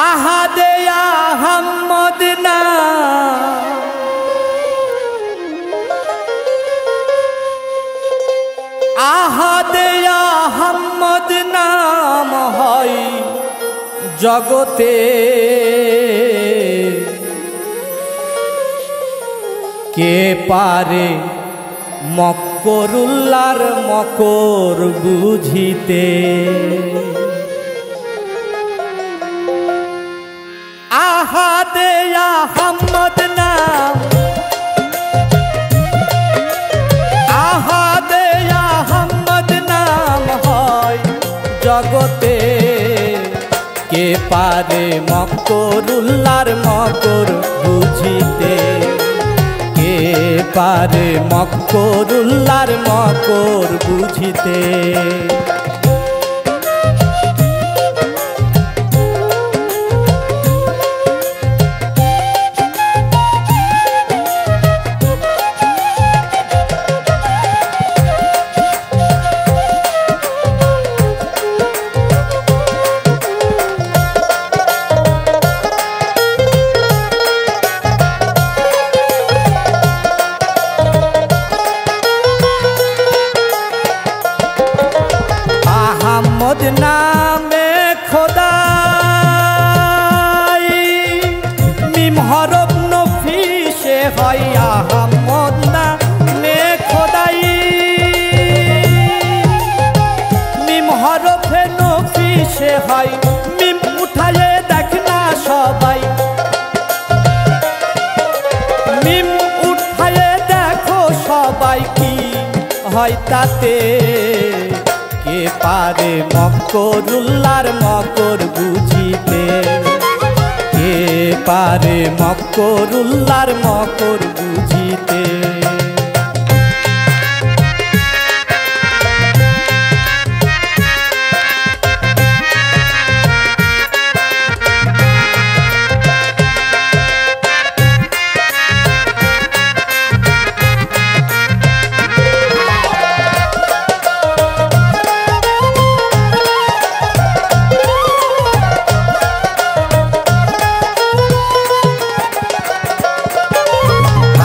আহাদে আহম্মদ নাম আহাদে আহম্মদ নাম হয় জগতে কে পারে মক্করুল্লাহর মকর বুঝিতে আহাদে আহম্মদ নাম আহাদে আহম্মদ নাম হয় জগতে কে পারে মক্করুল্লাহর মকর বুঝিতে কে পারে মক্করুল্লাহর মকর বুঝিতে আহম্মদ নামে খোদাই মিম হরফ নফিসে হয় আহম্মদ নামে খোদাই মিম হরফে নফিসে হয় মিম উঠায়ে দেখ না সবাই মিম উঠায়ে দেখো সবাই কি হয় তাতে কে পারে মক্করুল্লাহর মকর বুঝিতে কে পারে মক্করুল্লাহর মকর বুঝিতে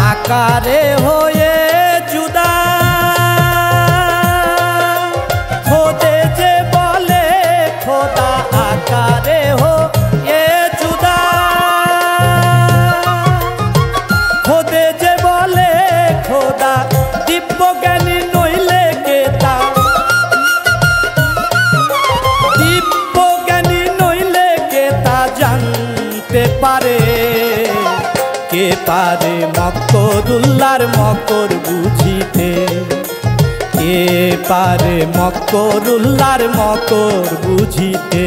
আকারে হয়ে জুদা খোদে যে বলে খোদা আকারে হয়ে জুদা খোদে যে বলে খোদা দিব্যজ্ঞানী নইলে কেতা দিব্যজ্ঞানী নইলে কেতা জানতে পারে কে পারে মক্করুল্লাহর মকর বুঝিতে কে পারে মক্করুল্লাহর মকর বুঝিতে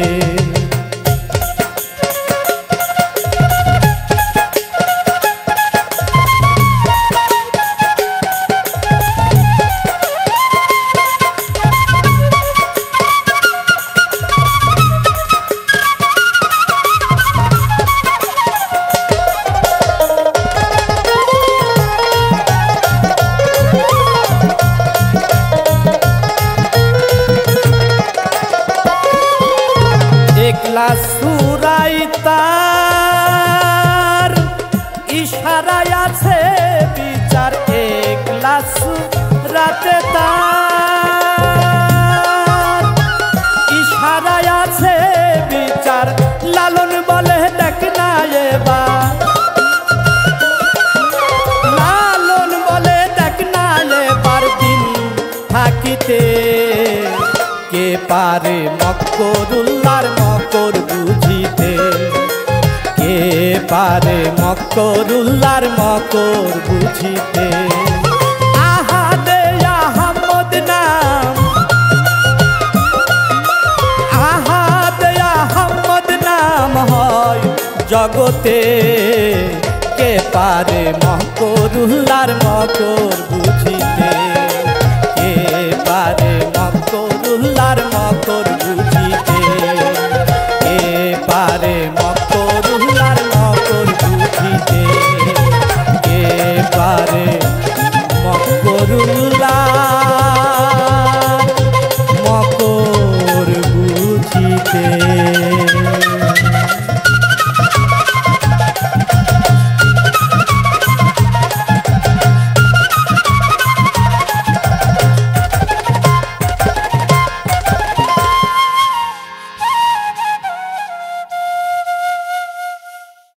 একলা সুরাই তার ইশারায় আছে বিচার একলা সুরাতে তার ইশারায় আছে বিচার লালন বলে দেখ না এবার লালন বলে দেখ না এবার দিন থাকিতে কে পারে মক্করুল্লাহর মকর বুঝিতে কে পারে মক্করুল্লাহর মকর বুঝিতে আহাদে আহম্মদ নাম আহাদে আহম্মদ নাম হয় জগতে কে পারে মক্করুল্লাহর মকর বুঝিতে কে পারে মক্করুল্লাহর মকর বুঝিতে কে পারে মক্করুল্লাহর মকর বুঝিতে কে পারে মক্করুল্লাহর মকর বুঝিতে।